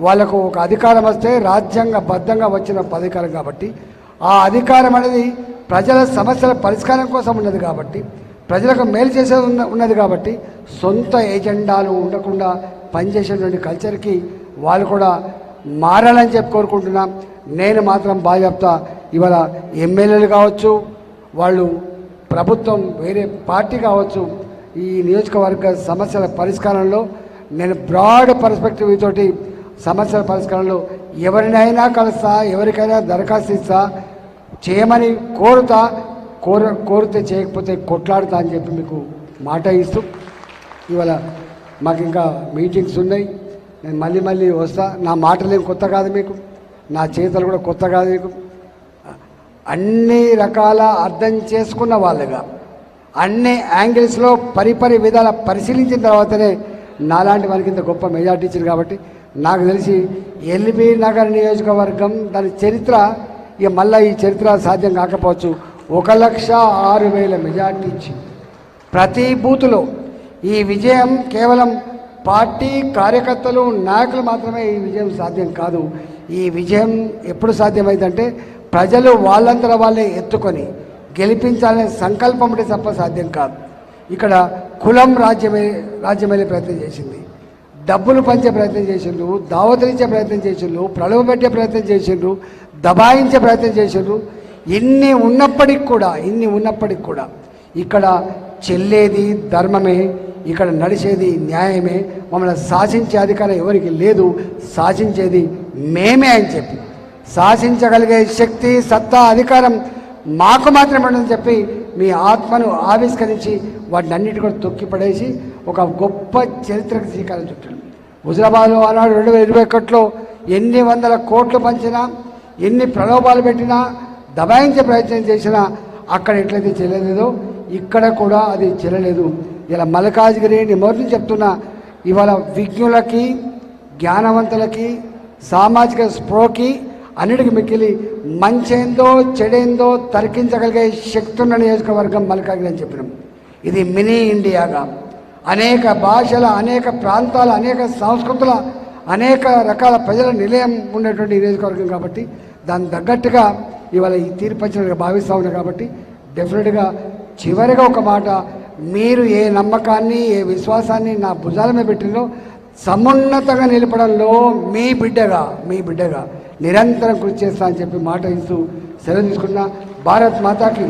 వాళ్ళకు ఒక అధికారం వస్తే రాజ్యాంగబద్ధంగా వచ్చిన అధికారం కాబట్టి ఆ అధికారం అనేది ప్రజల సమస్యల పరిష్కారం కోసం ఉన్నది కాబట్టి ప్రజలకు మేలు చేసేది ఉన్నది కాబట్టి సొంత ఎజెండాలు ఉండకుండా పనిచేసేటువంటి కల్చర్కి వాళ్ళు కూడా మారాలని చెప్పి కోరుకుంటున్నాం. నేను మాత్రం బాగా చెప్తా, ఇవాళ ఎమ్మెల్యేలు కావచ్చు, వాళ్ళు ప్రభుత్వం వేరే పార్టీ కావచ్చు, ఈ నియోజకవర్గ సమస్యల పరిష్కారంలో నేను బ్రాడ్ పర్స్పెక్టివ్ తోటి సమస్యల పరిష్కారంలో ఎవరినైనా కలుస్తా, ఎవరికైనా దరఖాస్తు ఇస్తా, చేయమని కోరితే చేయకపోతే కొట్లాడుతా అని చెప్పి మీకు మాట ఇస్తూ, ఇవాళ మాకు ఇంకా మీటింగ్స్ ఉన్నాయి, నేను మళ్ళీ వస్తా. నా మాటలు ఏం కొత్త కాదు మీకు, నా చేతలు కూడా కొత్త కాదు మీకు. అన్ని రకాల అర్థం చేసుకున్న వాళ్ళగా అన్ని యాంగిల్స్లో విధాల పరిశీలించిన తర్వాతనే నాలాంటి వాళ్ళకి ఇంత గొప్ప మెజార్టీ ఇచ్చింది. కాబట్టి నాకు తెలిసి ఎల్బీ నగర్ నియోజకవర్గం దాని చరిత్ర ఇక మళ్ళీ ఈ చరిత్ర సాధ్యం కాకపోవచ్చు. 1,06,000 మెజార్టీ ఇచ్చి ప్రతి బూతులో ఈ విజయం కేవలం పార్టీ కార్యకర్తలు నాయకులు మాత్రమే ఈ విజయం సాధ్యం కాదు. ఈ విజయం ఎప్పుడు సాధ్యమైందంటే ప్రజలు వాళ్ళంతట వాళ్ళే ఎత్తుకొని గెలిపించాలనే సంకల్పం ఉంటే తప్ప సాధ్యం కాదు. ఇక్కడ కులం రాజ్యమయ్యే ప్రయత్నం చేసింది, డబ్బులు పంచే ప్రయత్నం చేసిండ్రు, దావతలిచ్చే ప్రయత్నం చేసిండ్రు, ప్రలోభపెట్టే ప్రయత్నం చేసిండ్రు, దబాయించే ప్రయత్నం చేసిండ్రు. ఇన్ని ఉన్నప్పటికి కూడా ఇక్కడ చెల్లేది ధర్మమే, ఇక్కడ నడిచేది న్యాయమే, మమ్మల్ని శాసించే అధికారం ఎవరికి లేదు, శాసించేది మేమే అని చెప్పి శాసించగలిగే శక్తి సత్తా అధికారం మాకు మాత్రమే ఉందని చెప్పి మీ ఆత్మను ఆవిష్కరించి వాటిని అన్నిటి కూడా తొక్కిపడేసి ఒక గొప్ప చరిత్రకు శ్రీకారం చుట్టాడు. హుజరాబాద్లో ఆనాడు 2021లో ఎన్ని వందల కోట్లు పంచినా, ఎన్ని ప్రలోభాలు పెట్టినా, దబాయించే ప్రయత్నం చేసినా అక్కడ ఎట్లయితే చెల్లలేదో ఇక్కడ కూడా అది చెల్లలేదు. ఇలా మల్కాజ్గిరి మొదటి చెప్తున్నా, ఇవాళ విజ్ఞులకి, జ్ఞానవంతులకి, సామాజిక స్పృహకి అన్నిటికీ మిక్కిలి మంచేందో చెడేందో తర్కించగలిగే శక్తి ఉన్న నియోజకవర్గం మల్కాజ్గిరి అని చెప్పినాం. ఇది మినీ ఇండియాగా అనేక భాషల, అనేక ప్రాంతాల, అనేక సంస్కృతుల, అనేక రకాల ప్రజల నిలయం ఉన్నటువంటి నియోజకవర్గం కాబట్టి దాని తగ్గట్టుగా ఇవాళ ఈ తీర్పు వచ్చినట్టుగా భావిస్తూ ఉన్నారు. కాబట్టి డెఫినెట్గా చివరిగా ఒక మాట, మీరు ఏ నమ్మకాన్ని, ఏ విశ్వాసాన్ని నా భుజాల మీద పెట్టినో సమున్నతంగా నిలపడంలో మీ బిడ్డగా నిరంతరం కృషి చేస్తా అని చెప్పి మాట ఇస్తూ సెలవు తీసుకున్న. భారత్ మాతాకి